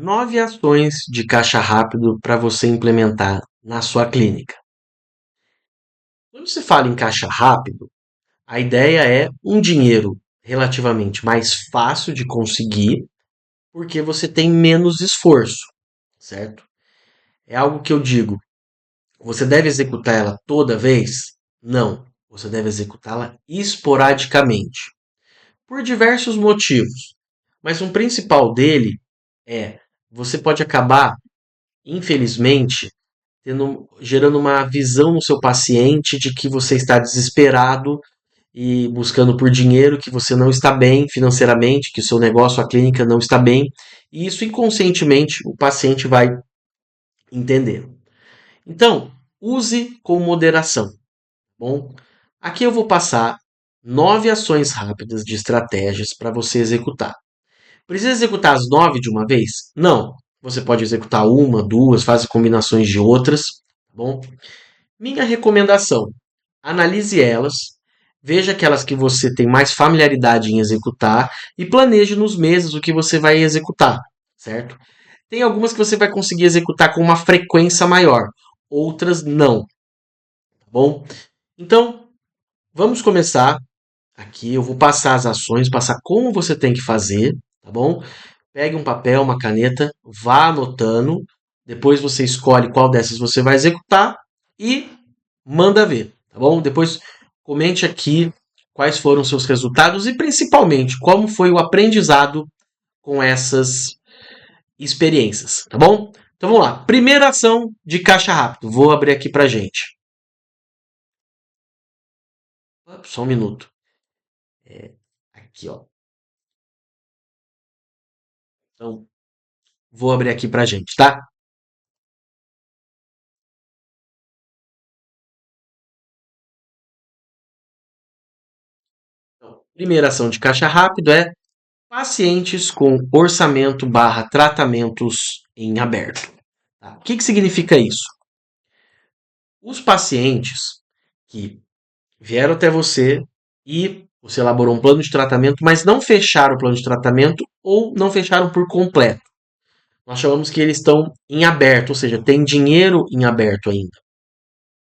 9 ações de caixa rápido para você implementar na sua clínica. Quando se fala em caixa rápido, a ideia é um dinheiro relativamente mais fácil de conseguir, porque você tem menos esforço, certo? É algo que eu digo, você deve executar ela toda vez? Não, você deve executá-la esporadicamente, por diversos motivos. Mas um principal dele é, você pode acabar, infelizmente, gerando uma visão no seu paciente de que você está desesperado e buscando por dinheiro, que você não está bem financeiramente, que o seu negócio, a clínica não está bem, e isso inconscientemente o paciente vai entender. Então, use com moderação. Bom, aqui eu vou passar 9 ações rápidas de estratégias para você executar. Precisa executar as 9 de uma vez? Não. Você pode executar uma, duas, faz combinações de outras, tá bom? Minha recomendação: analise elas, veja aquelas que você tem mais familiaridade em executar e planeje nos meses o que você vai executar, certo? Tem algumas que você vai conseguir executar com uma frequência maior, outras não, tá bom? Então, vamos começar aqui. Eu vou passar as ações, passar como você tem que fazer, tá bom? Pegue um papel, uma caneta, vá anotando. Depois você escolhe qual dessas você vai executar e manda ver, tá bom? Depois comente aqui quais foram os seus resultados e principalmente como foi o aprendizado com essas experiências, tá bom? Então vamos lá. Primeira ação de caixa rápido. Vou abrir aqui pra gente. Só um minuto. Aqui, ó. Então, vou abrir aqui pra gente, tá? Então, primeira ação de caixa rápido é pacientes com orçamento barra tratamentos em aberto. Tá? O que significa isso? Os pacientes que vieram até você e você elaborou um plano de tratamento, mas não fecharam o plano de tratamento ou não fecharam por completo. Nós chamamos que eles estão em aberto, ou seja, tem dinheiro em aberto ainda.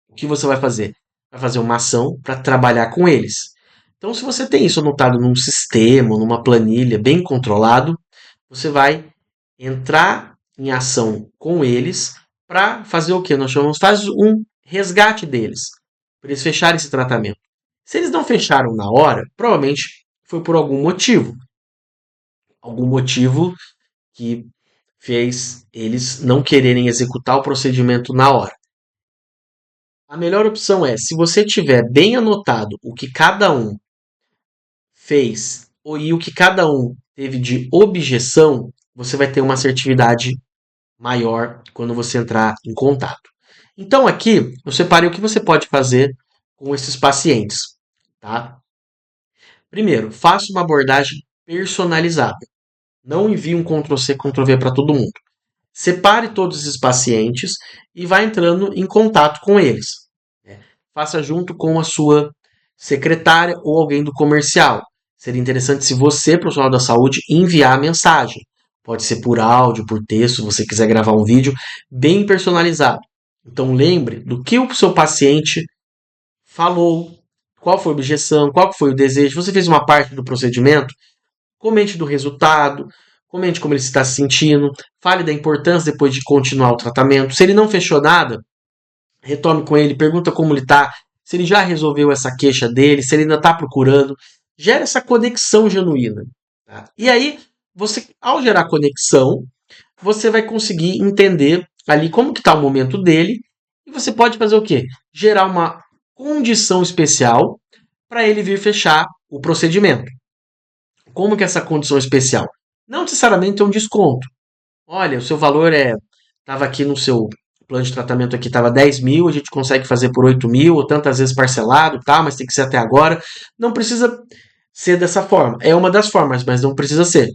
O que você vai fazer? Vai fazer uma ação para trabalhar com eles. Então, se você tem isso anotado num sistema, numa planilha bem controlado, você vai entrar em ação com eles para fazer o que? Nós chamamos faz um resgate deles, para eles fecharem esse tratamento. Se eles não fecharam na hora, provavelmente foi por algum motivo que fez eles não quererem executar o procedimento na hora. A melhor opção é, se você tiver bem anotado o que cada um fez e o que cada um teve de objeção, você vai ter uma assertividade maior quando você entrar em contato. Então aqui eu separei o que você pode fazer com esses pacientes, tá? Primeiro, faça uma abordagem personalizada. Não envie um Ctrl+C, Ctrl+V para todo mundo. Separe todos esses pacientes e vá entrando em contato com eles. Faça junto com a sua secretária ou alguém do comercial. Seria interessante se você, profissional da saúde, enviar a mensagem. Pode ser por áudio, por texto, se você quiser gravar um vídeo bem personalizado. Então lembre do que o seu paciente falou, qual foi a objeção, qual foi o desejo. Você fez uma parte do procedimento, comente do resultado, comente como ele está se sentindo, fale da importância depois de continuar o tratamento. Se ele não fechou nada, retome com ele, pergunta como ele está, se ele já resolveu essa queixa dele, se ele ainda está procurando. Gera essa conexão genuína. Tá? E aí, você, ao gerar conexão, você vai conseguir entender ali como que está o momento dele e você pode fazer o quê? Gerar uma condição especial para ele vir fechar o procedimento. Como que é essa condição especial? Não necessariamente é um desconto. Olha, o seu valor estava aqui no seu plano de tratamento aqui estava 10 mil, a gente consegue fazer por 8 mil, ou tantas vezes parcelado, tá? Mas tem que ser até agora. Não precisa ser dessa forma. É uma das formas, mas não precisa ser.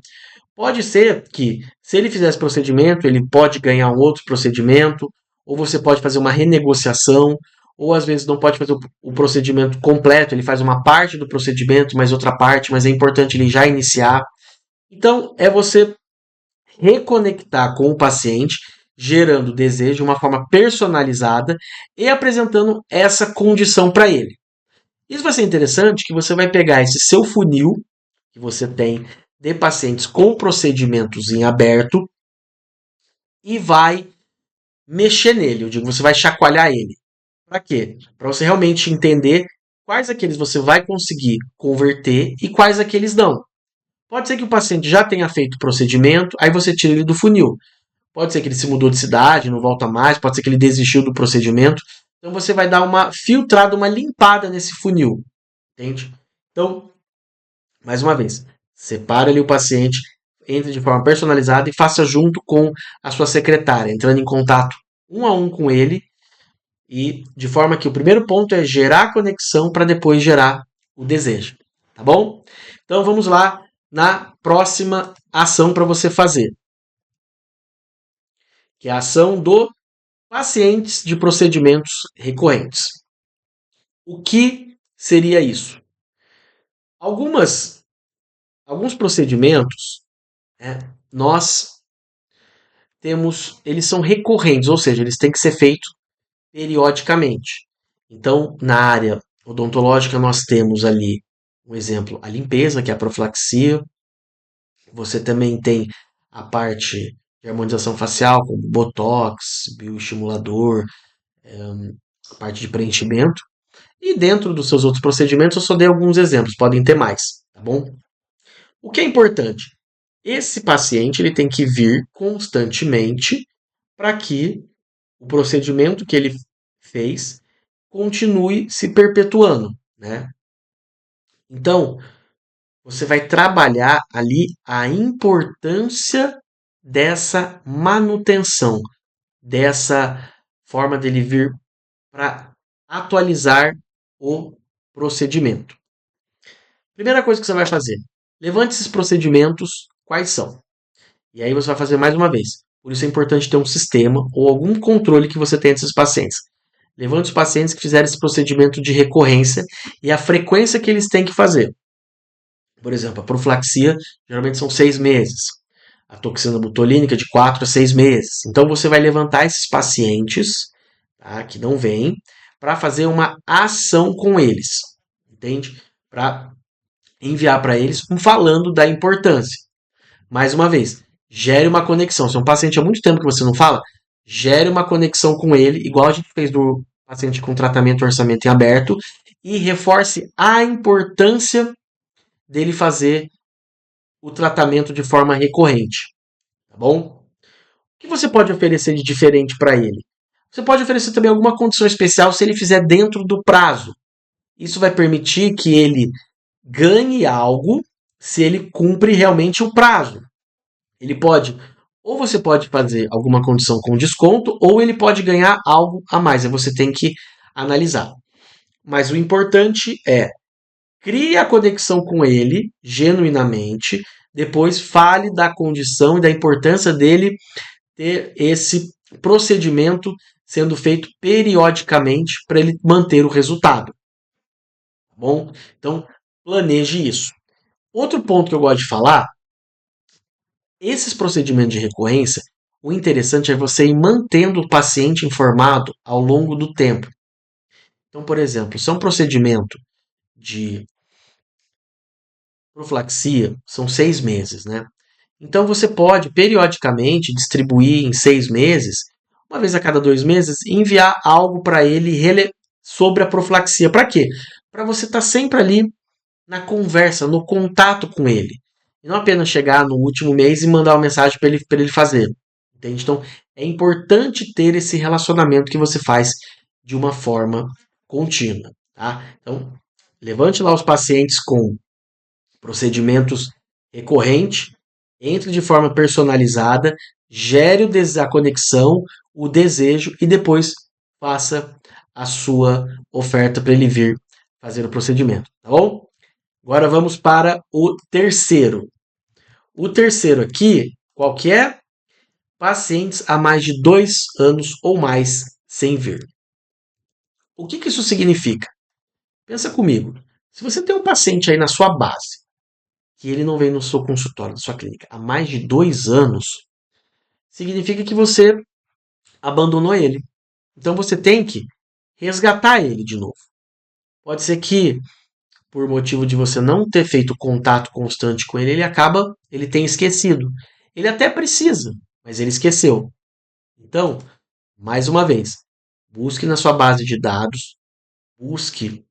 Pode ser que, se ele fizer esse procedimento, ele pode ganhar um outro procedimento, ou você pode fazer uma renegociação, ou às vezes não pode fazer o procedimento completo, ele faz uma parte do procedimento, mas outra parte, mas é importante ele já iniciar. Então, é você reconectar com o paciente, gerando desejo de uma forma personalizada e apresentando essa condição para ele. Isso vai ser interessante que você vai pegar esse seu funil que você tem de pacientes com procedimentos em aberto e vai mexer nele. Eu digo, você vai chacoalhar ele. Para quê? Para você realmente entender quais aqueles você vai conseguir converter e quais aqueles não. Pode ser que o paciente já tenha feito o procedimento, aí você tira ele do funil. Pode ser que ele se mudou de cidade, não volta mais, pode ser que ele desistiu do procedimento. Então você vai dar uma filtrada, uma limpada nesse funil, entende? Então, mais uma vez, separe ali o paciente, entre de forma personalizada e faça junto com a sua secretária, entrando em contato um a um com ele e de forma que o primeiro ponto é gerar a conexão para depois gerar o desejo, tá bom? Então vamos lá na próxima ação para você fazer, que é a ação do pacientes de procedimentos recorrentes. O que seria isso? Alguns procedimentos, né, eles são recorrentes, ou seja, eles têm que ser feitos periodicamente. Então, na área odontológica, nós temos ali, um exemplo, a limpeza, que é a profilaxia. Você também tem a parte de harmonização facial, como botox, bioestimulador, a parte de preenchimento. E dentro dos seus outros procedimentos, eu só dei alguns exemplos, podem ter mais, tá bom? O que é importante? Esse paciente ele tem que vir constantemente para que o procedimento que ele fez continue se perpetuando, né? Então, você vai trabalhar ali a importância dessa manutenção, dessa forma dele vir para atualizar o procedimento. Primeira coisa que você vai fazer, levante esses procedimentos, quais são? E aí você vai fazer mais uma vez. Por isso é importante ter um sistema ou algum controle que você tenha desses pacientes. Levante os pacientes que fizeram esse procedimento de recorrência e a frequência que eles têm que fazer. Por exemplo, a profilaxia geralmente são 6 meses. A toxina botulínica de 4 a 6 meses. Então você vai levantar esses pacientes, tá, que não vêm para fazer uma ação com eles. Entende? Para enviar para eles falando da importância. Mais uma vez, gere uma conexão. Se é um paciente há muito tempo que você não fala, gere uma conexão com ele, igual a gente fez do paciente com tratamento orçamento em aberto, e reforce a importância dele fazer o tratamento de forma recorrente, tá bom? O que você pode oferecer de diferente para ele? Você pode oferecer também alguma condição especial se ele fizer dentro do prazo. Isso vai permitir que ele ganhe algo se ele cumpre realmente o prazo. Ele pode, ou você pode fazer alguma condição com desconto, ou ele pode ganhar algo a mais. Aí você tem que analisar. Mas o importante é crie a conexão com ele genuinamente, depois fale da condição e da importância dele ter esse procedimento sendo feito periodicamente para ele manter o resultado, tá bom? Então, planeje isso. Outro ponto que eu gosto de falar, esses procedimentos de recorrência, o interessante é você ir mantendo o paciente informado ao longo do tempo. Então, por exemplo, se é um procedimento de profilaxia, são 6 meses, né? Então você pode periodicamente distribuir em 6 meses, uma vez a cada 2 meses, e enviar algo para ele sobre a profilaxia. Para quê? Para você estar sempre ali na conversa, no contato com ele. E não apenas chegar no último mês e mandar uma mensagem para ele fazer. Entende? Então é importante ter esse relacionamento que você faz de uma forma contínua. Tá? Então, levante lá os pacientes com procedimentos recorrentes, entre de forma personalizada, gere a conexão, o desejo e depois faça a sua oferta para ele vir fazer o procedimento, tá bom? Agora vamos para o terceiro. O terceiro aqui, qual que é? Pacientes há mais de 2 anos ou mais sem vir. O que isso significa? Pensa comigo. Se você tem um paciente aí na sua base, que ele não vem no seu consultório, na sua clínica, há mais de 2 anos, significa que você abandonou ele. Então você tem que resgatar ele de novo. Pode ser que, por motivo de você não ter feito contato constante com ele, ele tenha esquecido. Ele até precisa, mas ele esqueceu. Então, mais uma vez, busque na sua base de dados, busque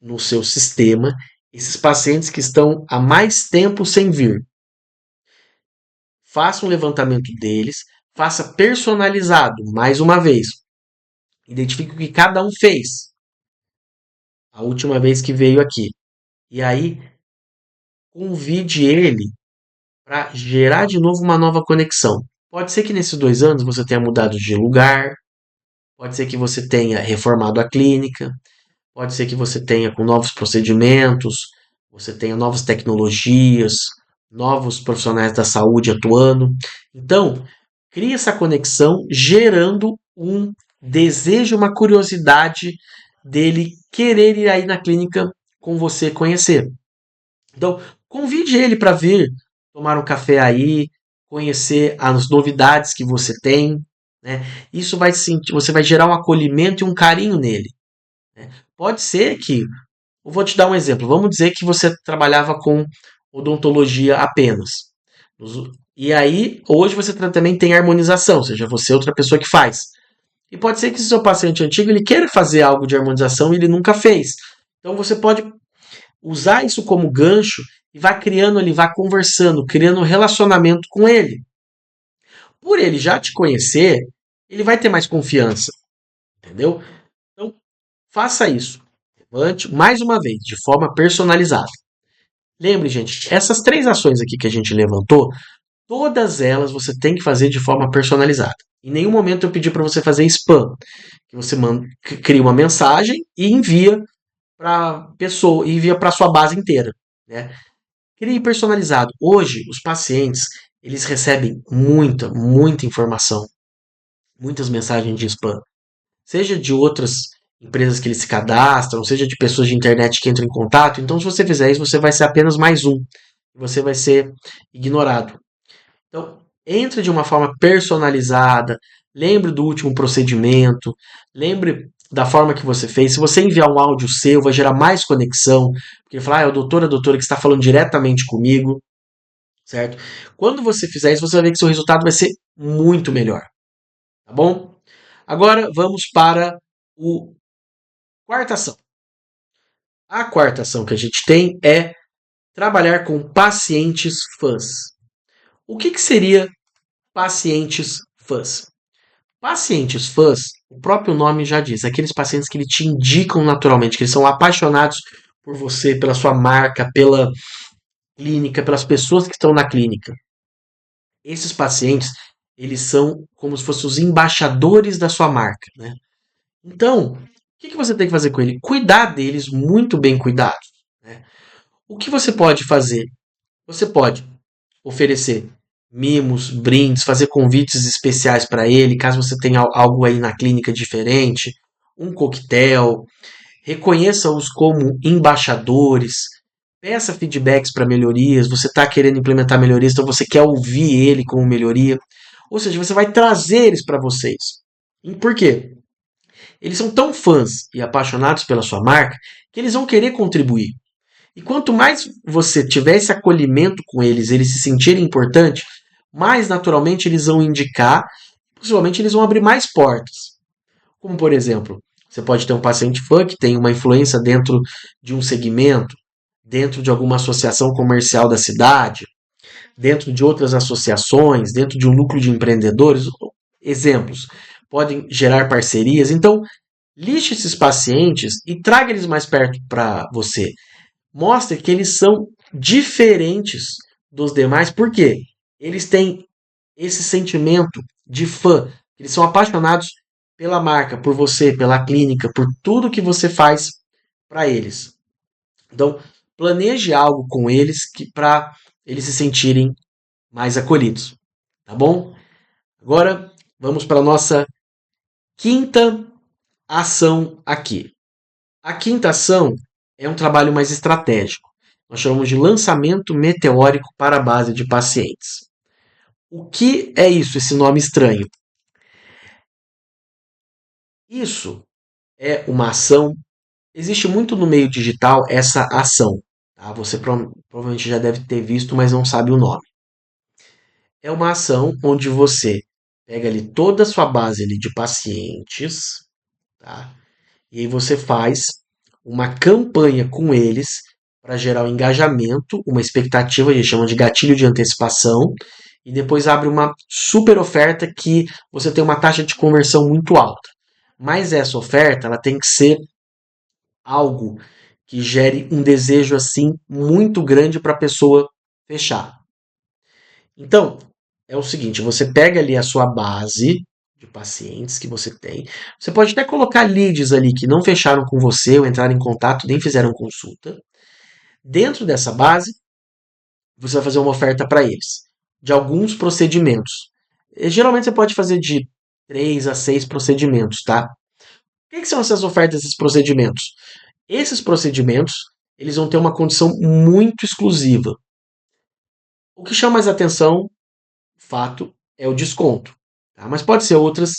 no seu sistema esses pacientes que estão há mais tempo sem vir. Faça um levantamento deles, faça personalizado, mais uma vez. Identifique o que cada um fez a última vez que veio aqui. E aí, convide ele para gerar de novo uma nova conexão. Pode ser que nesses 2 anos você tenha mudado de lugar, pode ser que você tenha reformado a clínica, pode ser que você tenha com novos procedimentos, você tenha novas tecnologias, novos profissionais da saúde atuando. Então, crie essa conexão gerando um desejo, uma curiosidade dele querer ir aí na clínica com você conhecer. Então, convide ele para vir tomar um café aí, conhecer as novidades que você tem, né? Isso vai sentir, você vai gerar um acolhimento e um carinho nele, né? Pode ser que, eu vou te dar um exemplo. Vamos dizer que você trabalhava com odontologia apenas. E aí, hoje você também tem harmonização, ou seja, você é outra pessoa que faz. E pode ser que se o seu paciente antigo ele queira fazer algo de harmonização e ele nunca fez. Então você pode usar isso como gancho e vai criando ali, vai conversando, criando um relacionamento com ele. Por ele já te conhecer, ele vai ter mais confiança, entendeu? Então, faça isso. Levante mais uma vez, de forma personalizada. Lembre, gente, essas 3 ações aqui que a gente levantou, todas elas você tem que fazer de forma personalizada. Em nenhum momento eu pedi para você fazer spam, que você cria uma mensagem e envia para pessoa, envia para sua base inteira, né? Crie personalizado. Hoje, os pacientes, eles recebem muita informação, muitas mensagens de spam, seja de outras empresas que eles se cadastram, seja de pessoas de internet que entram em contato. Então, se você fizer isso, você vai ser apenas mais um. Você vai ser ignorado. Então, entre de uma forma personalizada, lembre do último procedimento, lembre da forma que você fez. Se você enviar um áudio seu, vai gerar mais conexão, porque ele fala, é o doutor, a doutora que está falando diretamente comigo, certo? Quando você fizer isso, você vai ver que seu resultado vai ser muito melhor, tá bom? Agora vamos para o quarta ação. A quarta ação que a gente tem é trabalhar com pacientes fãs. O que seria pacientes fãs? Pacientes fãs, o próprio nome já diz, aqueles pacientes que te indicam naturalmente, que eles são apaixonados por você, pela sua marca, pela clínica, pelas pessoas que estão na clínica. Esses pacientes, eles são como se fossem os embaixadores da sua marca, né? Então, o que você tem que fazer com ele? Cuidar deles muito bem cuidados, né? O que você pode fazer? Você pode oferecer mimos, brindes, fazer convites especiais para ele, caso você tenha algo aí na clínica diferente, um coquetel, reconheça-os como embaixadores, peça feedbacks para melhorias, você está querendo implementar melhorias, então você quer ouvir ele como melhoria, ou seja, você vai trazer eles para vocês. E por quê? Eles são tão fãs e apaixonados pela sua marca que eles vão querer contribuir. E quanto mais você tiver esse acolhimento com eles se sentirem importantes, mais naturalmente eles vão indicar, possivelmente eles vão abrir mais portas. Como por exemplo, você pode ter um paciente fã que tem uma influência dentro de um segmento, dentro de alguma associação comercial da cidade, dentro de outras associações, dentro de um núcleo de empreendedores. Exemplos podem gerar parcerias. Então, liste esses pacientes e traga eles mais perto para você. Mostre que eles são diferentes dos demais, porque eles têm esse sentimento de fã. Eles são apaixonados pela marca, por você, pela clínica, por tudo que você faz para eles. Então, planeje algo com eles para eles se sentirem mais acolhidos, tá bom? Agora, vamos para a nossa quinta ação aqui. A quinta ação é um trabalho mais estratégico. Nós chamamos de lançamento meteórico para a base de pacientes. O que é isso, esse nome estranho? Isso é uma ação. Existe muito no meio digital essa ação. Tá? Você provavelmente já deve ter visto, mas não sabe o nome. É uma ação onde você pega ali toda a sua base ali de pacientes, tá? E aí você faz uma campanha com eles para gerar um engajamento, uma expectativa, a gente chama de gatilho de antecipação, e depois abre uma super oferta que você tem uma taxa de conversão muito alta. Mas essa oferta, ela tem que ser algo que gere um desejo assim muito grande para a pessoa fechar. Então, é o seguinte, você pega ali a sua base de pacientes que você tem. Você pode até colocar leads ali que não fecharam com você ou entraram em contato, nem fizeram consulta. Dentro dessa base, você vai fazer uma oferta para eles de alguns procedimentos. E, geralmente você pode fazer de 3 a 6 procedimentos, tá? O que são essas ofertas, esses procedimentos? Esses procedimentos, eles vão ter uma condição muito exclusiva. O que chama mais atenção, fato, é o desconto. Tá? Mas pode ser outras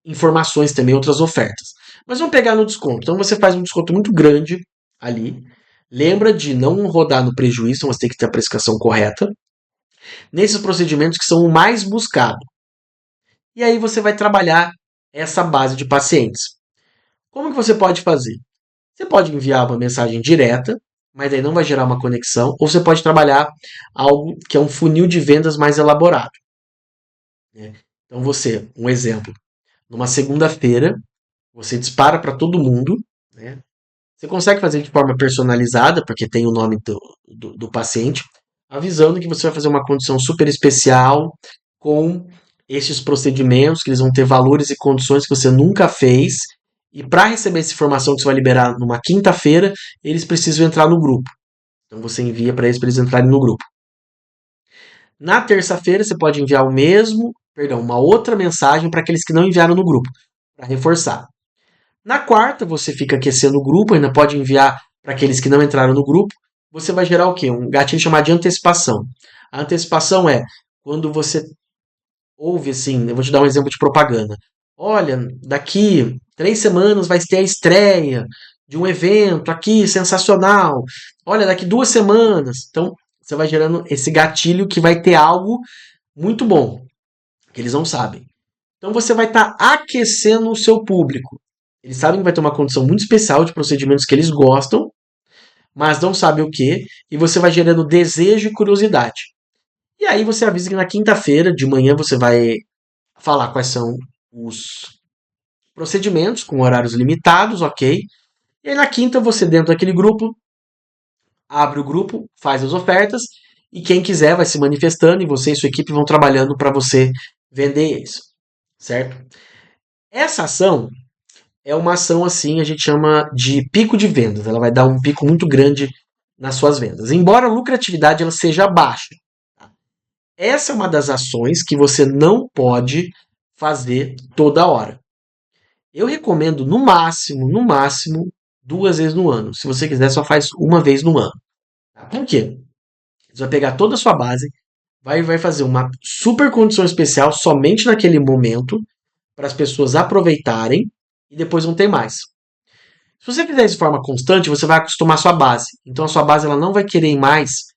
informações também, outras ofertas. Mas vamos pegar no desconto. Então você faz um desconto muito grande ali. Lembra de não rodar no prejuízo, mas tem que ter a precificação correta. Nesses procedimentos que são o mais buscado. E aí você vai trabalhar essa base de pacientes. Como que você pode fazer? Você pode enviar uma mensagem direta, mas aí não vai gerar uma conexão, ou você pode trabalhar algo que é um funil de vendas mais elaborado. Né? Então você, um exemplo, numa segunda-feira, você dispara para todo mundo, né? Você consegue fazer de forma personalizada, porque tem o nome do paciente, avisando que você vai fazer uma condição super especial com estes procedimentos, que eles vão ter valores e condições que você nunca fez. E para receber essa informação que você vai liberar numa quinta-feira, eles precisam entrar no grupo. Então você envia para eles entrarem no grupo. Na terça-feira, você pode enviar uma outra mensagem para aqueles que não enviaram no grupo, para reforçar. Na quarta, você fica aquecendo o grupo, ainda pode enviar para aqueles que não entraram no grupo. Você vai gerar o quê? Um gatilho chamado de antecipação. A antecipação é quando você ouve assim, eu vou te dar um exemplo de propaganda. Olha, daqui 3 semanas vai ter a estreia de um evento aqui sensacional. Olha, daqui 2 semanas. Então, você vai gerando esse gatilho que vai ter algo muito bom, que eles não sabem. Então, você vai estar aquecendo o seu público. Eles sabem que vai ter uma condição muito especial de procedimentos que eles gostam, mas não sabem o que, e você vai gerando desejo e curiosidade. E aí você avisa que na quinta-feira de manhã você vai falar quais são os procedimentos com horários limitados, ok? E aí na quinta você dentro daquele grupo abre o grupo, faz as ofertas e quem quiser vai se manifestando e você e sua equipe vão trabalhando para você vender isso, certo? Essa ação é uma ação assim, a gente chama de pico de vendas. Ela vai dar um pico muito grande nas suas vendas. Embora a lucratividade ela seja baixa. Tá? Essa é uma das ações que você não pode fazer toda hora. Eu recomendo no máximo, 2 vezes no ano. Se você quiser, só faz uma vez no ano. Tá? Por quê? Você vai pegar toda a sua base, vai fazer uma super condição especial somente naquele momento para as pessoas aproveitarem e depois não tem mais. Se você fizer isso de forma constante, você vai acostumar a sua base. Então a sua base ela não vai querer mais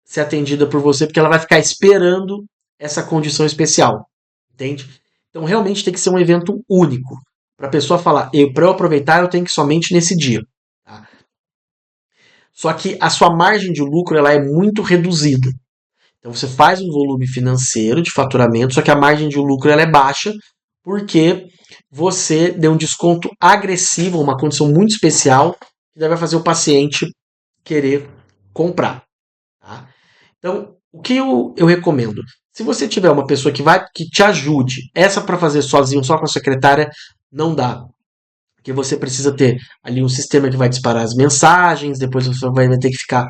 ser atendida por você porque ela vai ficar esperando essa condição especial. Entende? Então realmente tem que ser um evento único. Para a pessoa falar, para eu aproveitar, eu tenho que ir somente nesse dia. Tá? Só que a sua margem de lucro ela é muito reduzida. Então você faz um volume financeiro de faturamento, só que a margem de lucro ela é baixa porque você deu um desconto agressivo, uma condição muito especial, que vai fazer o paciente querer comprar. Tá? Então, o que eu recomendo? Se você tiver uma pessoa que te ajude, essa para fazer sozinho, só com a secretária, não dá. Porque você precisa ter ali um sistema que vai disparar as mensagens, depois você vai ter que ficar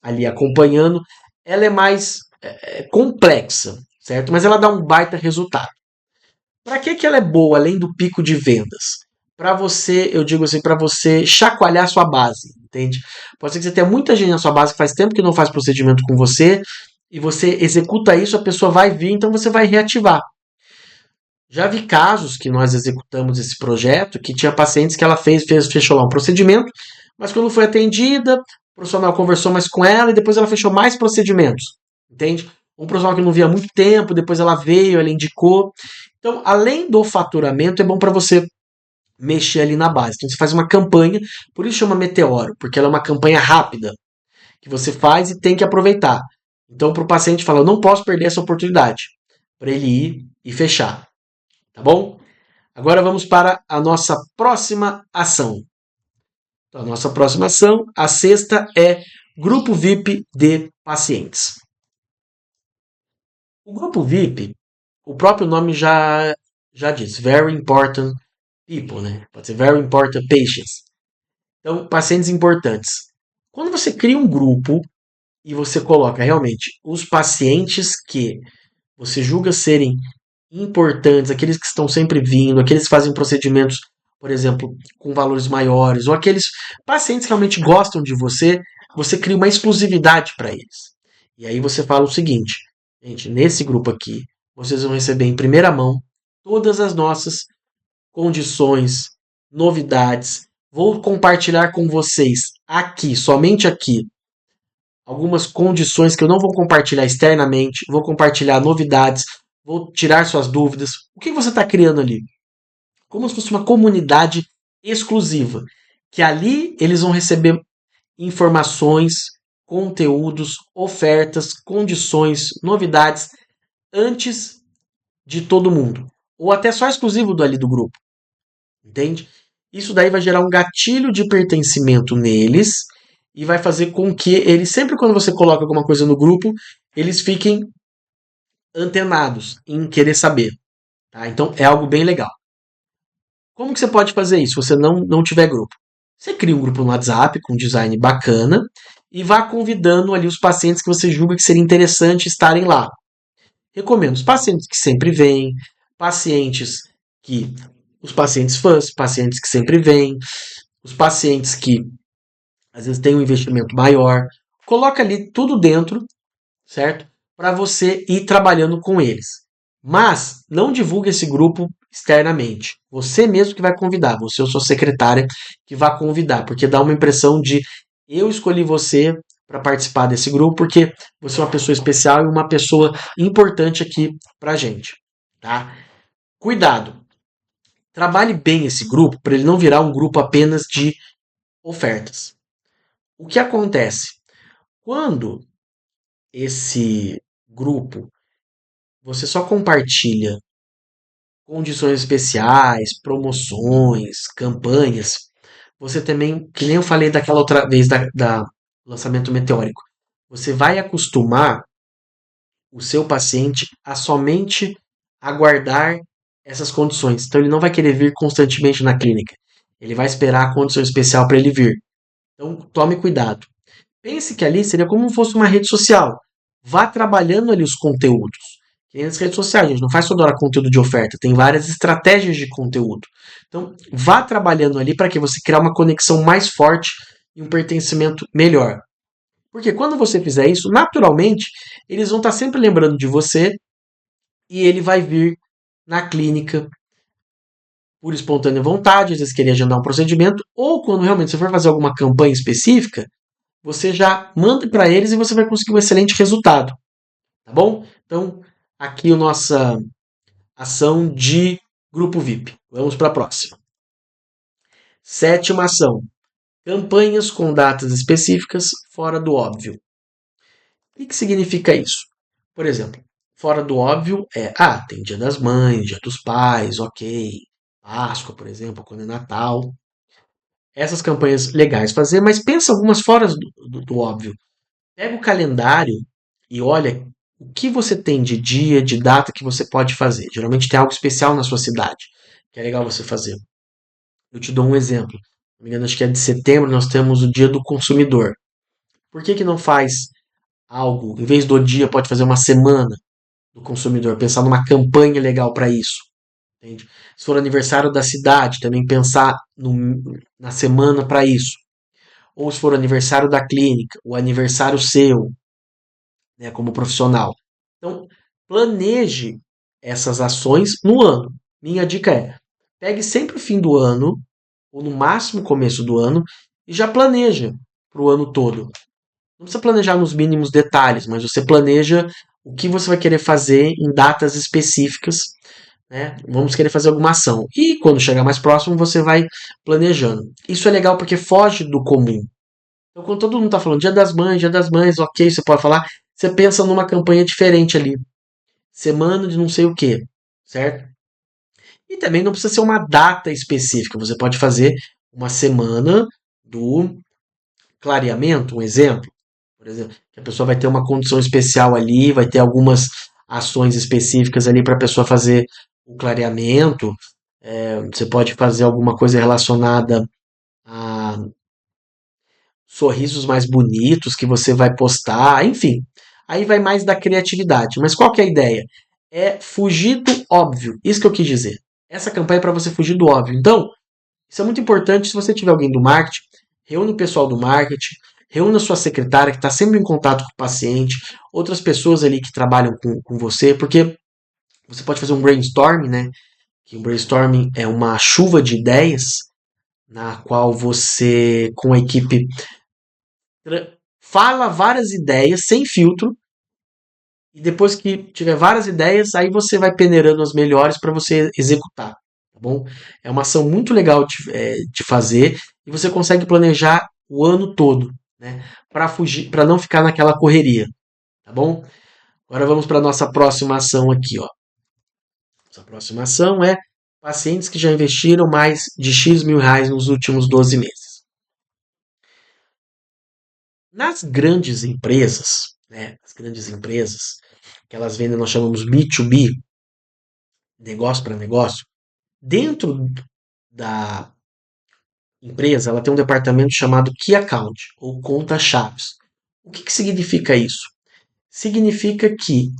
ali acompanhando. Ela é mais complexa, certo? Mas ela dá um baita resultado. Para que ela é boa, além do pico de vendas? Para você, eu digo assim, para você chacoalhar sua base, entende? Pode ser que você tenha muita gente na sua base que faz tempo que não faz procedimento com você e você executa isso, a pessoa vai vir, então você vai reativar. Já vi casos que nós executamos esse projeto que tinha pacientes que ela fechou lá um procedimento, mas quando foi atendida, o profissional conversou mais com ela e depois ela fechou mais procedimentos, entende? Um profissional que não via há muito tempo, depois ela veio, ela indicou. Então, além do faturamento, é bom para você mexer ali na base. Então, você faz uma campanha, por isso chama Meteoro, porque ela é uma campanha rápida que você faz e tem que aproveitar. Então, para o paciente falar, eu não posso perder essa oportunidade, para ele ir e fechar, tá bom? Agora vamos para a nossa próxima ação. Então, a nossa próxima ação, a sexta, é Grupo VIP de pacientes. O Grupo VIP, o próprio nome já diz, Very Important People, né? Pode ser Very Important Patients. Então, pacientes importantes. Quando você cria um grupo e você coloca realmente os pacientes que você julga serem importantes, aqueles que estão sempre vindo, aqueles que fazem procedimentos, por exemplo, com valores maiores, ou aqueles pacientes que realmente gostam de você, você cria uma exclusividade para eles. E aí você fala o seguinte, gente, nesse grupo aqui, vocês vão receber em primeira mão todas as nossas condições, novidades. Vou compartilhar com vocês aqui, somente aqui, algumas condições que eu não vou compartilhar externamente, vou compartilhar novidades, vou tirar suas dúvidas. O que você está criando ali? Como se fosse uma comunidade exclusiva, que ali eles vão receber informações, conteúdos, ofertas, condições, novidades antes de todo mundo, ou até só exclusivo do ali do grupo, entende? Isso daí vai gerar um gatilho de pertencimento neles e vai fazer com que eles, sempre quando você coloca alguma coisa no grupo, eles fiquem antenados em querer saber. Tá? Então é algo bem legal. Como que você pode fazer isso se você não tiver grupo? Você cria um grupo no WhatsApp com um design bacana e vá convidando ali os pacientes que você julga que seria interessante estarem lá. Recomendo os pacientes que sempre vêm, pacientes que. Os pacientes fãs, pacientes que sempre vêm, os pacientes que às vezes têm um investimento maior. Coloca ali tudo dentro, certo? Para você ir trabalhando com eles. Mas não divulgue esse grupo externamente. Você mesmo que vai convidar, você ou sua secretária que vai convidar, porque dá uma impressão de eu escolhi você para participar desse grupo porque você é uma pessoa especial e uma pessoa importante aqui pra gente, tá? Cuidado. Trabalhe bem esse grupo para ele não virar um grupo apenas de ofertas. O que acontece? Quando esse grupo você só compartilha condições especiais, promoções, campanhas, você também, que nem eu falei daquela outra vez da lançamento meteórico, você vai acostumar o seu paciente a somente aguardar essas condições. Então ele não vai querer vir constantemente na clínica. Ele vai esperar a condição especial para ele vir. Então tome cuidado. Pense que ali seria como se fosse uma rede social. Vá trabalhando ali os conteúdos. Que nem nas redes sociais, a gente não faz toda hora conteúdo de oferta, tem várias estratégias de conteúdo. Então, vá trabalhando ali para que você criar uma conexão mais forte e um pertencimento melhor. Porque quando você fizer isso, naturalmente, eles vão estar sempre lembrando de você e ele vai vir na clínica por espontânea vontade, às vezes querer agendar um procedimento, ou quando realmente você for fazer alguma campanha específica, você já manda para eles e você vai conseguir um excelente resultado, tá bom? Então, aqui a nossa ação de grupo VIP. Vamos para a próxima. Sétima ação: campanhas com datas específicas fora do óbvio. O que significa isso? Por exemplo, fora do óbvio tem Dia das Mães, Dia dos Pais, ok, Páscoa, por exemplo, quando é Natal. Essas campanhas legais fazer, mas pensa algumas fora do óbvio. Pega o calendário e olha o que você tem de dia, de data que você pode fazer. Geralmente tem algo especial na sua cidade, que é legal você fazer. Eu te dou um exemplo. Não me engano, acho que é de setembro, nós temos o Dia do Consumidor. Por que não faz algo, em vez do dia, pode fazer uma semana do consumidor, pensar numa campanha legal para isso. Entende? Se for aniversário da cidade, também pensar na semana para isso. Ou se for aniversário da clínica, o aniversário seu. né, como profissional. Então, planeje essas ações no ano. Minha dica é: pegue sempre o fim do ano, ou no máximo começo do ano, e já planeja para o ano todo. Não precisa planejar nos mínimos detalhes, mas você planeja o que você vai querer fazer em datas específicas, né? Vamos querer fazer alguma ação. E quando chegar mais próximo, você vai planejando. Isso é legal porque foge do comum. Então, quando todo mundo está falando Dia das Mães, ok, você pode falar, você pensa numa campanha diferente ali. Semana de não sei o que, certo? E também não precisa ser uma data específica. Você pode fazer uma semana do clareamento, um exemplo. Por exemplo, que a pessoa vai ter uma condição especial ali, vai ter algumas ações específicas ali para a pessoa fazer o clareamento. Você pode fazer alguma coisa relacionada a sorrisos mais bonitos que você vai postar, enfim. Aí vai mais da criatividade. Mas qual que é a ideia? É fugir do óbvio. Isso que eu quis dizer. Essa campanha é para você fugir do óbvio. Então, isso é muito importante. Se você tiver alguém do marketing, reúne o pessoal do marketing, reúna sua secretária que está sempre em contato com o paciente, outras pessoas ali que trabalham com você, porque você pode fazer um brainstorming, né? Que o brainstorming é uma chuva de ideias na qual você, com a equipe, fala várias ideias sem filtro e depois que tiver várias ideias, aí você vai peneirando as melhores para você executar, tá bom? É uma ação muito legal de fazer e você consegue planejar o ano todo, né? Para fugir, para não ficar naquela correria, tá bom? Agora vamos para nossa próxima ação aqui, ó. Nossa próxima ação é pacientes que já investiram mais de X mil reais nos últimos 12 meses. Nas grandes empresas, né? As grandes empresas, que elas vendem, nós chamamos B2B, negócio para negócio, dentro da empresa, ela tem um departamento chamado Key Account, ou contas-chaves. O que, que significa isso? Significa que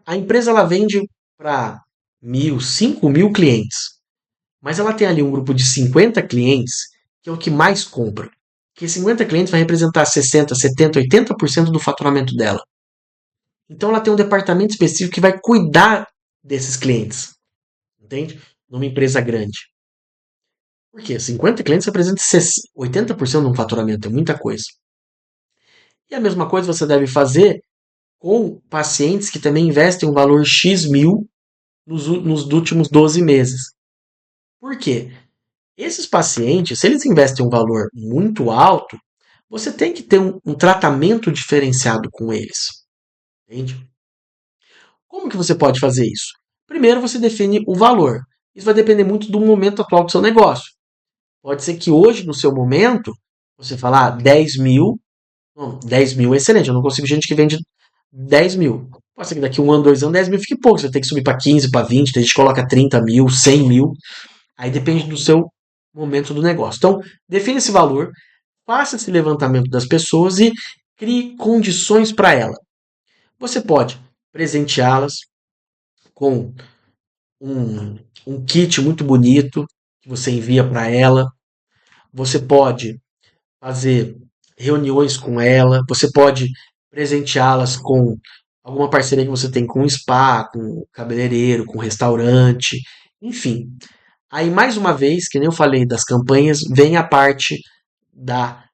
a empresa ela vende para 1.000, 5.000 clientes, mas ela tem ali um grupo de 50 clientes que é o que mais compra. Que 50 clientes vai representar 60, 70, 80% do faturamento dela. Então ela tem um departamento específico que vai cuidar desses clientes, entende? Numa empresa grande. Por quê? 50 clientes representam 80% de um faturamento, é muita coisa. E a mesma coisa você deve fazer com pacientes que também investem um valor X mil nos últimos 12 meses. Por quê? Esses pacientes, se eles investem um valor muito alto, você tem que ter um tratamento diferenciado com eles. Entende? Como que você pode fazer isso? Primeiro você define o valor. Isso vai depender muito do momento atual do seu negócio. Pode ser que hoje, no seu momento, você falar 10 mil. Bom, 10 mil é excelente. Eu não consigo gente que vende 10 mil. Pode ser que daqui 1 ano, 2 anos, 10 mil fique pouco. Você tem que subir para 15, para 20. Tem gente que coloca 30 mil, 100 mil. Aí depende do seu momento do negócio. Então, define esse valor, faça esse levantamento das pessoas e crie condições para ela. Você pode presenteá-las com um kit muito bonito que você envia para ela. Você pode fazer reuniões com ela, você pode presenteá-las com alguma parceria que você tem com um spa, com um cabeleireiro, com um restaurante, enfim. Aí, mais uma vez, que nem eu falei das campanhas, vem a parte da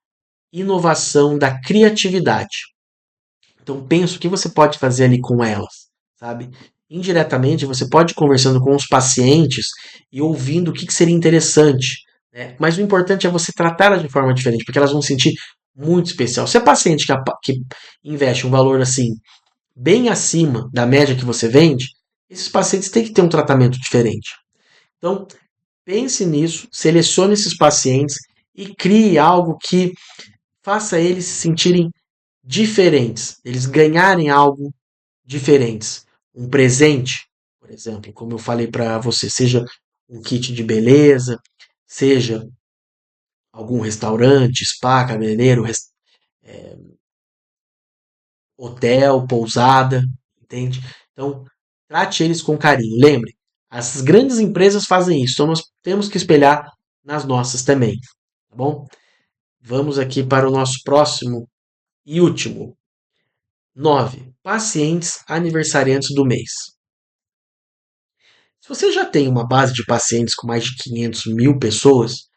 inovação, da criatividade. Então, pensa o que você pode fazer ali com elas, sabe? Indiretamente, você pode ir conversando com os pacientes e ouvindo o que seria interessante, né? Mas o importante é você tratá-las de forma diferente, porque elas vão sentir muito especial. Se é paciente que investe um valor assim, bem acima da média que você vende, esses pacientes têm que ter um tratamento diferente. Então, pense nisso, selecione esses pacientes e crie algo que faça eles se sentirem diferentes, eles ganharem algo diferentes. Um presente, por exemplo, como eu falei para você, seja um kit de beleza, seja algum restaurante, spa, cabeleireiro, hotel, pousada, entende? Então, trate eles com carinho. Lembre, as grandes empresas fazem isso, então nós temos que espelhar nas nossas também, tá bom? Vamos aqui para o nosso próximo e último. 9. Pacientes aniversariantes do mês. Se você já tem uma base de pacientes com mais de 500 mil pessoas,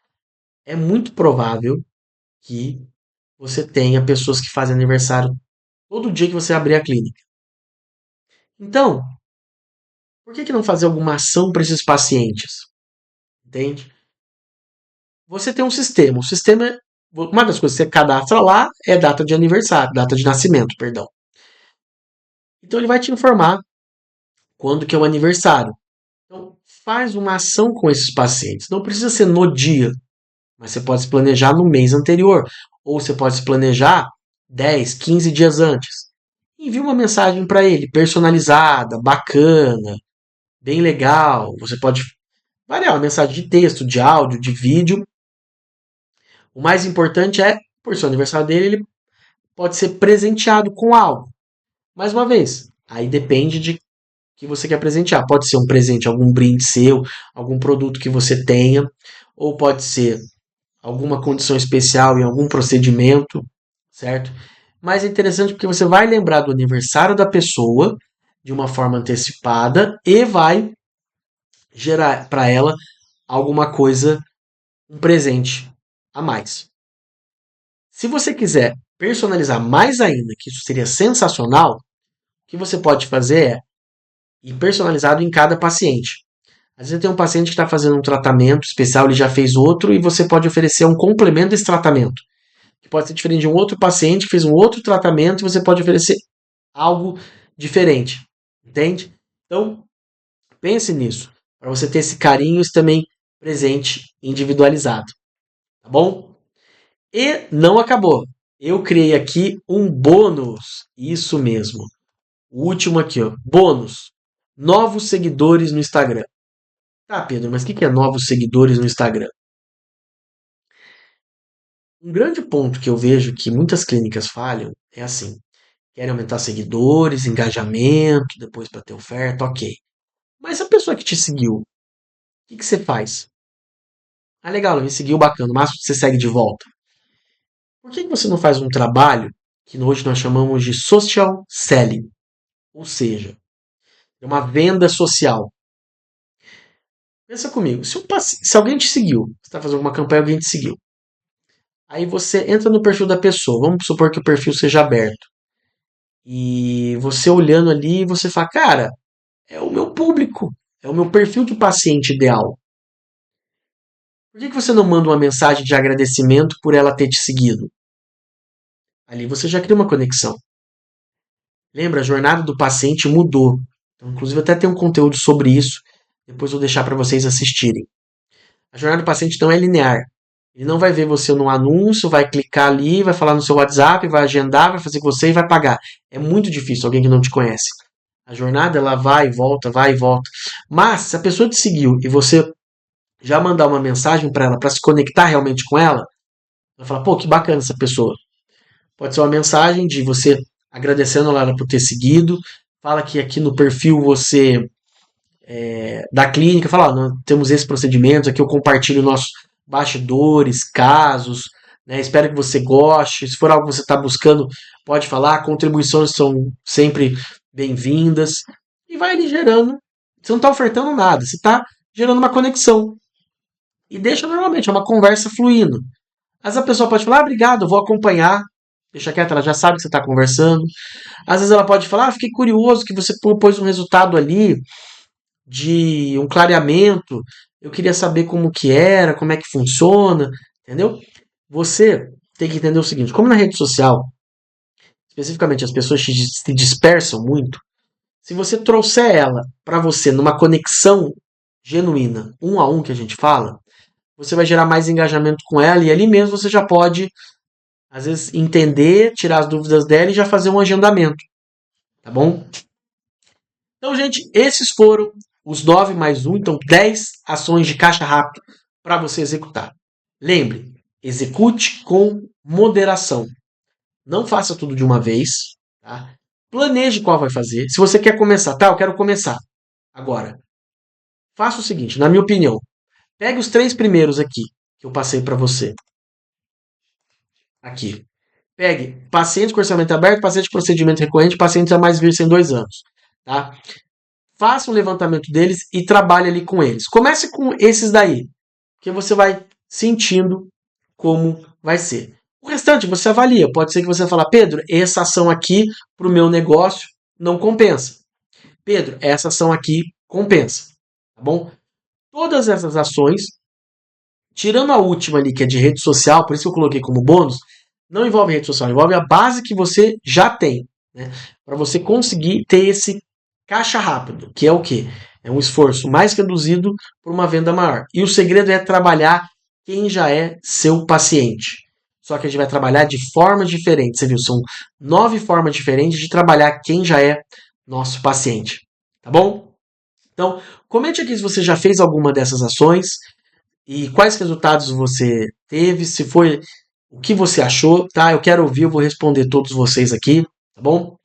é muito provável que você tenha pessoas que fazem aniversário todo dia que você abrir a clínica. Então, por que não fazer alguma ação para esses pacientes? Entende? Você tem um sistema. O sistema, uma das coisas que você cadastra lá é data de aniversário, data de nascimento, perdão. Então ele vai te informar quando que é o aniversário. Então faz uma ação com esses pacientes. Não precisa ser no dia, mas você pode se planejar no mês anterior. Ou você pode se planejar 10, 15 dias antes. Envie uma mensagem para ele, personalizada, bacana, bem legal. Você pode variar uma mensagem de texto, de áudio, de vídeo. O mais importante é, por ser o aniversário dele, ele pode ser presenteado com algo. Mais uma vez, aí depende de que você quer presentear. Pode ser um presente, algum brinde seu, algum produto que você tenha, ou pode ser alguma condição especial em algum procedimento, certo? Mas é interessante porque você vai lembrar do aniversário da pessoa de uma forma antecipada e vai gerar para ela alguma coisa, um presente a mais. Se você quiser personalizar mais ainda, que isso seria sensacional, o que você pode fazer é ir personalizado em cada paciente. Às vezes tem um paciente que está fazendo um tratamento especial, ele já fez outro, e você pode oferecer um complemento desse tratamento. Que pode ser diferente de um outro paciente que fez um outro tratamento, e você pode oferecer algo diferente. Entende? Então, pense nisso. Para você ter esse carinho e também presente individualizado. Tá bom? E não acabou. Eu criei aqui um bônus. Isso mesmo. O último aqui, ó. Bônus. Novos seguidores no Instagram. Tá, Pedro, mas o que é novos seguidores no Instagram? Um grande ponto que eu vejo que muitas clínicas falham é assim: querem aumentar seguidores, engajamento, depois para ter oferta, ok. Mas a pessoa que te seguiu, o que você faz? Ah, legal, ela me seguiu, bacana, mas você segue de volta. Por que você não faz um trabalho que hoje nós chamamos de social selling? Ou seja, é uma venda social. Pensa comigo, se alguém te seguiu, você está fazendo alguma campanha, alguém te seguiu. Aí você entra no perfil da pessoa, vamos supor que o perfil seja aberto. E você olhando ali, você fala, cara, é o meu público, é o meu perfil de paciente ideal. Por que você não manda uma mensagem de agradecimento por ela ter te seguido? Ali você já cria uma conexão. Lembra, a jornada do paciente mudou. Então, inclusive, até tem um conteúdo sobre isso. Depois eu vou deixar para vocês assistirem. A jornada do paciente não é linear. Ele não vai ver você no anúncio, vai clicar ali, vai falar no seu WhatsApp, vai agendar, vai fazer com você e vai pagar. É muito difícil alguém que não te conhece. A jornada ela vai e volta, vai e volta. Mas se a pessoa te seguiu e você já mandar uma mensagem para ela para se conectar realmente com ela, vai falar, pô, que bacana essa pessoa. Pode ser uma mensagem de você agradecendo ela por ter seguido, fala que aqui no perfil você da clínica, fala, ó, nós temos esses procedimentos, aqui eu compartilho nossos bastidores, casos, né? Espero que você goste. Se for algo que você está buscando, pode falar. Contribuições são sempre bem-vindas. E vai ali gerando. Você não está ofertando nada, você está gerando uma conexão. E deixa normalmente, é uma conversa fluindo. Às vezes a pessoa pode falar, ah, obrigado, eu vou acompanhar. Deixa quieto, ela já sabe que você está conversando. Às vezes ela pode falar, ah, fiquei curioso que você propôs um resultado ali de um clareamento. Eu queria saber como que era, como é que funciona, entendeu? Você tem que entender o seguinte, como na rede social, especificamente as pessoas se dispersam muito, se você trouxer ela para você numa conexão genuína, um a um que a gente fala, você vai gerar mais engajamento com ela e ali mesmo você já pode, às vezes, entender, tirar as dúvidas dela e já fazer um agendamento, tá bom? Então, gente, esses foram os 9 mais um, então 10 ações de caixa rápido para você executar. Lembre, execute com moderação. Não faça tudo de uma vez, tá? Planeje qual vai fazer. Se você quer começar, tá? Eu quero começar. Agora, faça o seguinte, na minha opinião, pegue os 3 primeiros aqui que eu passei para você. Aqui. Pegue pacientes com orçamento aberto, pacientes com procedimento recorrente, pacientes a mais vir em 2 anos. Tá? Faça um levantamento deles e trabalhe ali com eles. Comece com esses daí, que você vai sentindo como vai ser. O restante você avalia. Pode ser que você fale, Pedro, essa ação aqui para o meu negócio não compensa. Pedro, essa ação aqui compensa. Tá bom? Todas essas ações, tirando a última ali, que é de rede social, por isso que eu coloquei como bônus, não envolve rede social, envolve a base que você já tem. Né? Para você conseguir ter esse caixa rápido, que é o quê? É um esforço mais reduzido por uma venda maior. E o segredo é trabalhar quem já é seu paciente. Só que a gente vai trabalhar de formas diferentes. Você viu? São 9 formas diferentes de trabalhar quem já é nosso paciente. Tá bom? Então, comente aqui se você já fez alguma dessas ações e quais resultados você teve, se foi o que você achou, tá? Eu quero ouvir, eu vou responder todos vocês aqui, tá bom?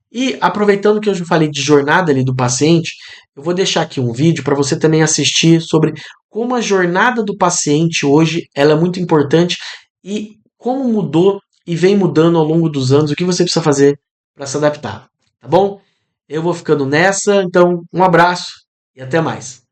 E aproveitando que eu já falei de jornada ali do paciente, eu vou deixar aqui um vídeo para você também assistir sobre como a jornada do paciente hoje ela é muito importante e como mudou e vem mudando ao longo dos anos, o que você precisa fazer para se adaptar, tá bom? Eu vou ficando nessa, então um abraço e até mais.